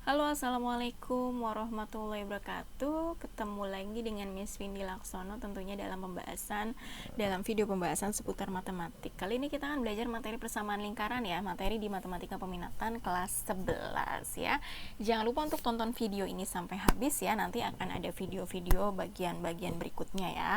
Halo, assalamualaikum warahmatullahi wabarakatuh. Ketemu lagi dengan Miss Windy Laksono tentunya dalam video pembahasan seputar matematik. Kali ini kita akan belajar materi persamaan lingkaran ya, materi di matematika peminatan kelas 11 ya. Jangan lupa untuk tonton video ini sampai habis ya, nanti akan ada video-video bagian-bagian berikutnya ya.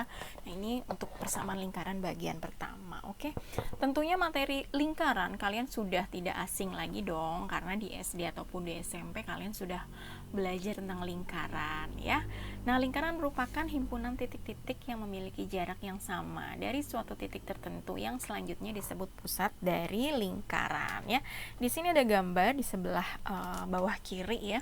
Nah, ini untuk persamaan lingkaran bagian pertama, oke. Tentunya materi lingkaran kalian sudah tidak asing lagi dong, karena di SD ataupun di SMP kalian sudah belajar tentang lingkaran ya. Nah, lingkaran merupakan himpunan titik-titik yang memiliki jarak yang sama dari suatu titik tertentu yang selanjutnya disebut pusat dari lingkaran ya. Di sini ada gambar di sebelah bawah kiri ya.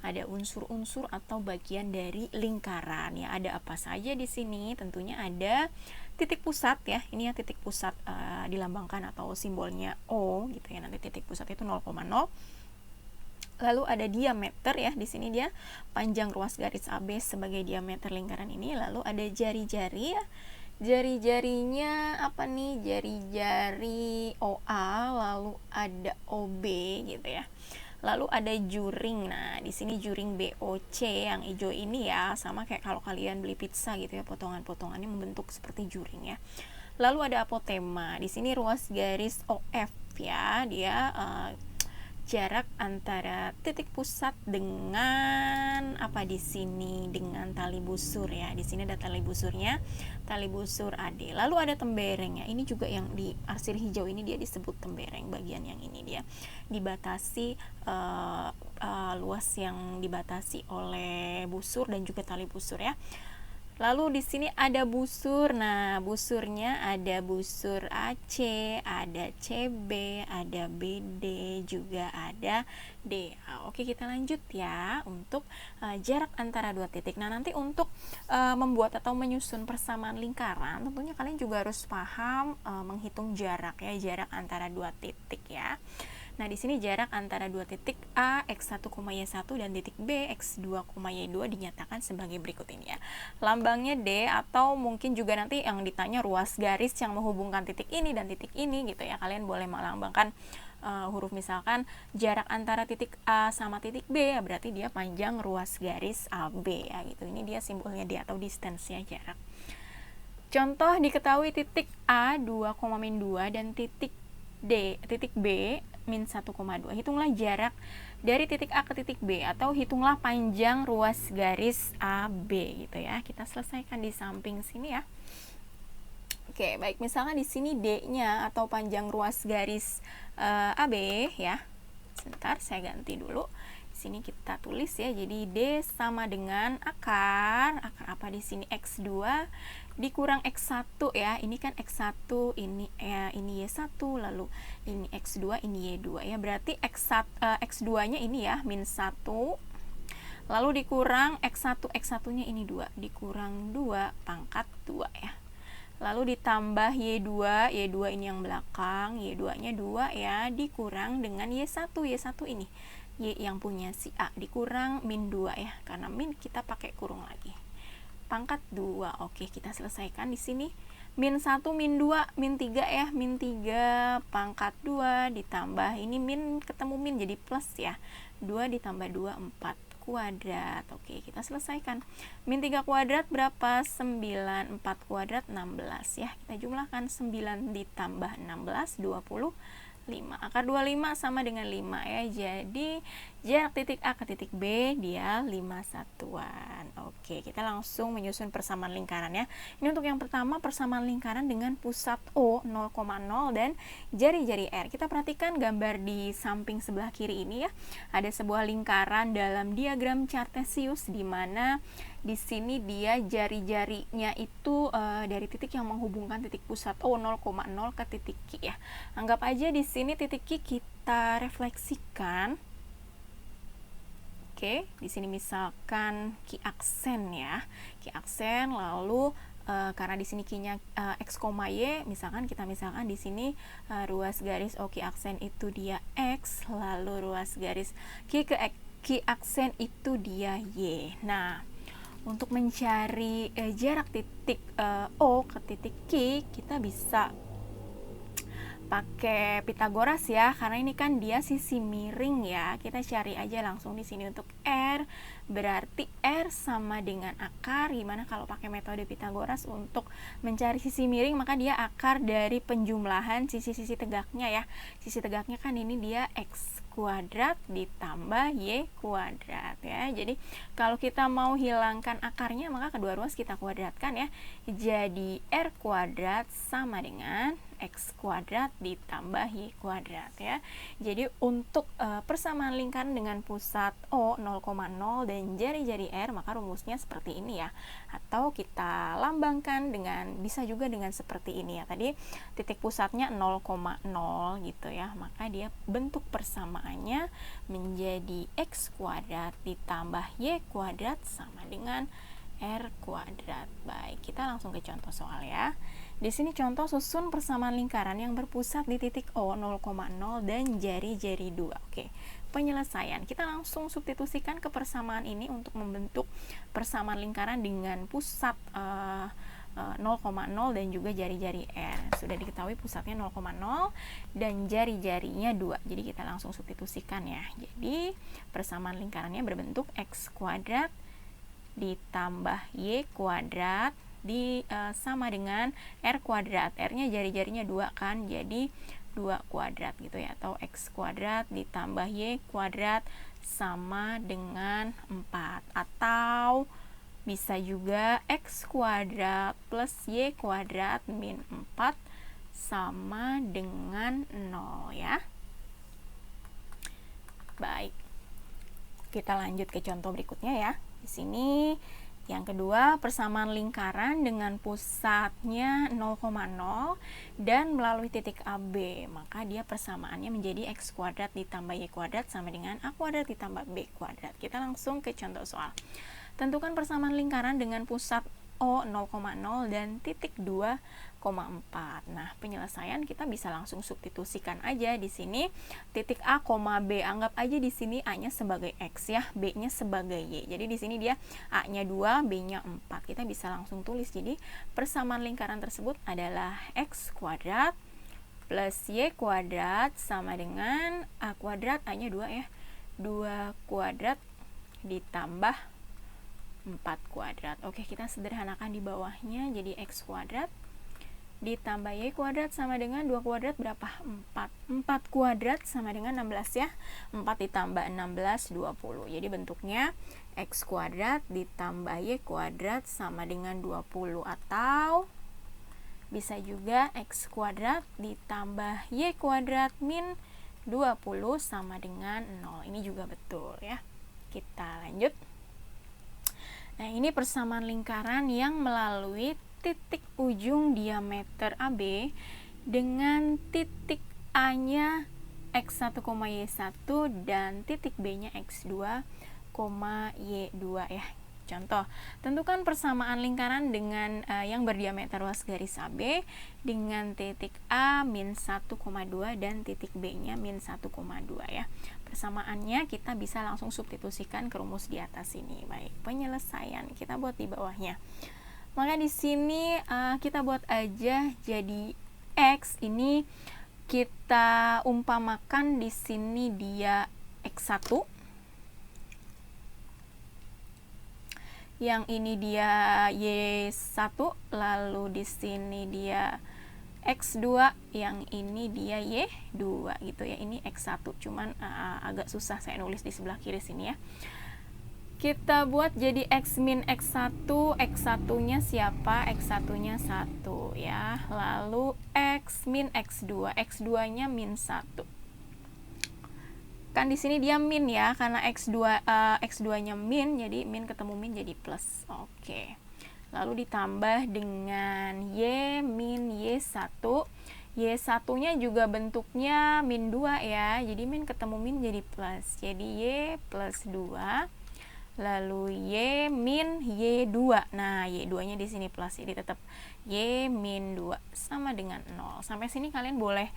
Ada unsur-unsur atau bagian dari lingkaran ya. Ada apa saja di sini? Tentunya ada titik pusat ya. Ini ya titik pusat dilambangkan atau simbolnya O gitu ya. Nanti titik pusat itu 0,0. Lalu ada diameter ya, di sini dia panjang ruas garis AB sebagai diameter lingkaran ini. Lalu ada jari-jari ya, jari-jarinya apa nih? Jari-jari OA, lalu ada OB gitu ya. Lalu ada juring. Nah, di sini juring BOC yang hijau ini ya, sama kayak kalau kalian beli pizza gitu ya, potongan-potongannya membentuk seperti juring ya. Lalu ada apotema. Di sini ruas garis OF ya, dia jarak antara titik pusat dengan apa di sini, dengan tali busur ya. Di sini ada tali busurnya, tali busur AD. Lalu ada tembereng ya. Ini juga yang di arsir hijau ini dia disebut tembereng. Bagian yang ini dia dibatasi luas yang dibatasi oleh busur dan juga tali busur ya. Lalu di sini ada busur. Nah, busurnya ada busur AC, ada CB, ada BD, juga ada DA. Oke, kita lanjut ya untuk jarak antara dua titik. Nah, nanti untuk membuat atau menyusun persamaan lingkaran, tentunya kalian juga harus paham menghitung jarak ya, jarak antara dua titik ya. Nah, di sini jarak antara dua titik A x1,y1 dan titik B x2,y2 dinyatakan sebagai berikut ini ya. Lambangnya D, atau mungkin juga nanti yang ditanya ruas garis yang menghubungkan titik ini dan titik ini gitu ya. Kalian boleh melambangkan huruf misalkan jarak antara titik A sama titik B ya, berarti dia panjang ruas garis AB ya gitu. Ini dia simbolnya D atau distance-nya, jarak. Contoh, diketahui titik A 2,2 dan titik B min 1,2. Hitunglah jarak dari titik A ke titik B, atau hitunglah panjang ruas garis AB gitu ya. Kita selesaikan di samping sini ya. Oke, baik, misalkan di sini D-nya atau panjang ruas garis AB ya. Sebentar, saya ganti dulu. Di sini kita tulis ya. Jadi D sama dengan akar apa di sini X2 dikurang X1 ya. Ini kan X1, ini Y1, lalu ini X2, ini Y2 ya. Berarti X2-nya ini ya, min 1. Lalu dikurang X1-nya ini 2, dikurang 2 pangkat 2 ya. Lalu ditambah Y2 ini yang belakang, Y2-nya 2 ya, dikurang dengan Y1 ini Y yang punya si A, dikurang min 2 ya, karena min kita pakai kurung lagi. Pangkat 2. Oke, kita selesaikan di sini. Min 1, min 2, min 3 ya, min 3 pangkat 2 ditambah ini min ketemu min jadi plus ya. 2 ditambah 2 4 kuadrat. Oke, kita selesaikan. Min 3 kuadrat berapa? 9. 4 kuadrat 16 ya. Kita jumlahkan 9 ditambah 16 25. Akar 25 sama dengan 5 ya. Jadi jarak titik A ke titik B dia 5 satuan. Oke, kita langsung menyusun persamaan lingkaran ya. Ini untuk yang pertama, persamaan lingkaran dengan pusat O 0,0 dan jari-jari R. Kita perhatikan gambar di samping sebelah kiri ini ya. Ada sebuah lingkaran dalam diagram Cartesius, di mana di sini dia jari-jarinya itu dari titik yang menghubungkan titik pusat O 0,0 ke titik Q ya. Anggap aja di sini titik Q kita refleksikan. Oke, di sini misalkan Q aksen ya. Q aksen, lalu karena di sini Q-nya X, Y, misalkan di sini ruas garis Q aksen itu dia X, lalu ruas garis Q aksen itu dia Y. Nah, untuk mencari jarak titik O ke titik Q, kita bisa pakai Pitagoras ya, karena ini kan dia sisi miring ya. Kita cari aja langsung di sini untuk R, berarti R sama dengan akar. Gimana kalau pakai metode Pitagoras untuk mencari sisi miring, maka dia akar dari penjumlahan sisi-sisi tegaknya ya. Sisi tegaknya kan ini dia X kuadrat ditambah Y kuadrat ya. Jadi kalau kita mau hilangkan akarnya, maka kedua ruas kita kuadratkan ya. Jadi R kuadrat sama dengan X kuadrat ditambah Y kuadrat ya. Jadi untuk persamaan lingkaran dengan pusat O 0,0 dan jari-jari R, maka rumusnya seperti ini ya. Atau kita lambangkan dengan, bisa juga dengan seperti ini ya. Tadi titik pusatnya 0,0 gitu ya. Maka dia bentuk persamaannya menjadi X kuadrat ditambah Y kuadrat sama dengan R kuadrat. Baik, kita langsung ke contoh soal ya. Di sini contoh susun persamaan lingkaran yang berpusat di titik O 0,0 dan jari-jari 2. Oke, penyelesaian. Kita langsung substitusikan ke persamaan ini untuk membentuk persamaan lingkaran dengan pusat 0,0 dan juga jari-jari R. Sudah diketahui pusatnya 0,0 dan jari-jarinya 2. Jadi kita langsung substitusikan ya. Jadi persamaan lingkarannya berbentuk X kuadrat ditambah Y kuadrat sama dengan R kuadrat. R-nya jari-jarinya 2 kan, jadi 2 kuadrat gitu ya, atau X kuadrat ditambah Y kuadrat sama dengan 4, atau bisa juga X kuadrat plus Y kuadrat min 4 sama dengan 0 ya. Baik, kita lanjut ke contoh berikutnya ya. Di sini yang kedua, persamaan lingkaran dengan pusatnya 0,0 dan melalui titik AB, maka dia persamaannya menjadi X kuadrat ditambah Y kuadrat sama dengan A kuadrat ditambah B kuadrat. Kita langsung ke contoh soal. Tentukan persamaan lingkaran dengan pusat O 0,0 dan titik 2,4. Nah, penyelesaian kita bisa langsung substitusikan aja di sini titik A, B. Anggap aja di sini A-nya sebagai X ya, B-nya sebagai Y. Jadi di sini dia A-nya 2, B-nya 4. Kita bisa langsung tulis. Jadi persamaan lingkaran tersebut adalah X kuadrat plus Y kuadrat sama dengan A kuadrat, A-nya 2 ya. 2 kuadrat ditambah 4 kuadrat. Oke, kita sederhanakan di bawahnya jadi X kuadrat ditambah Y kuadrat sama dengan 2 kuadrat berapa? 4. 4 kuadrat sama dengan 16 ya. 4 ditambah 16, 20. Jadi bentuknya X kuadrat ditambah Y kuadrat sama dengan 20, atau bisa juga X kuadrat ditambah Y kuadrat min 20 sama dengan 0. Ini juga betul ya. Kita lanjut. Nah, ini persamaan lingkaran yang melalui titik ujung diameter AB dengan titik A-nya X1, Y1 dan titik B-nya X2, Y2 ya. Contoh, tentukan persamaan lingkaran dengan yang berdiameter ruas garis AB dengan titik A min 1,2 dan titik B-nya min 1,2 ya. Persamaannya kita bisa langsung substitusikan ke rumus di atas ini. Baik, penyelesaian kita buat di bawahnya. Maka di sini kita buat aja jadi X ini kita umpamakan di sini dia X1. Yang ini dia Y1, lalu di sini dia X2, yang ini dia Y2 gitu ya. Ini X1, cuman agak susah saya nulis di sebelah kiri sini ya. Kita buat jadi X min X1, X1-nya siapa? X1-nya 1 ya. Lalu X min X2, X2-nya min 1. Kan di sini dia min ya, karena X2-nya min, jadi min ketemu min jadi plus. Oke. Lalu ditambah dengan Y min Y1. Y1-nya juga bentuknya min 2 ya. Jadi min ketemu min jadi plus. Jadi Y plus 2. lalu Y min Y2. Nah, Y2 nya di sini plus, jadi tetap Y min 2 sama dengan 0. Sampai sini kalian boleh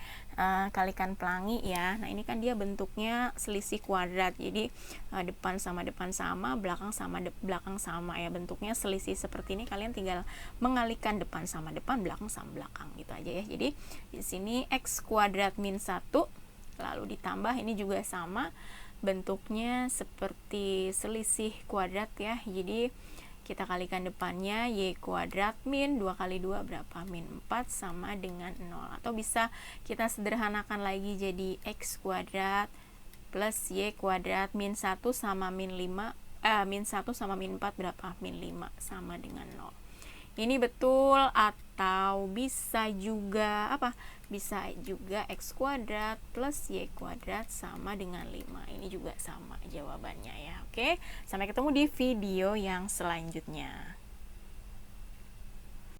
kalikan pelangi ya. Nah, ini kan dia bentuknya selisih kuadrat, jadi depan sama, belakang sama belakang sama ya. Bentuknya selisih seperti ini, kalian tinggal mengalikan depan sama depan, belakang sama belakang gitu aja ya. Jadi di sini X kuadrat min 1 lalu ditambah, ini juga sama bentuknya seperti selisih kuadrat ya. Jadi kita kalikan depannya, Y kuadrat min 2 kali 2 berapa? Min 4 sama dengan 0. Atau bisa kita sederhanakan lagi jadi X kuadrat plus Y kuadrat min 1 sama min 5, min 1 sama min 4 berapa? Min 5 sama dengan 0. Ini betul. Atau bisa juga apa? Bisa juga X kuadrat plus Y kuadrat sama dengan 5. Ini juga sama jawabannya ya. Oke, sampai ketemu di video yang selanjutnya.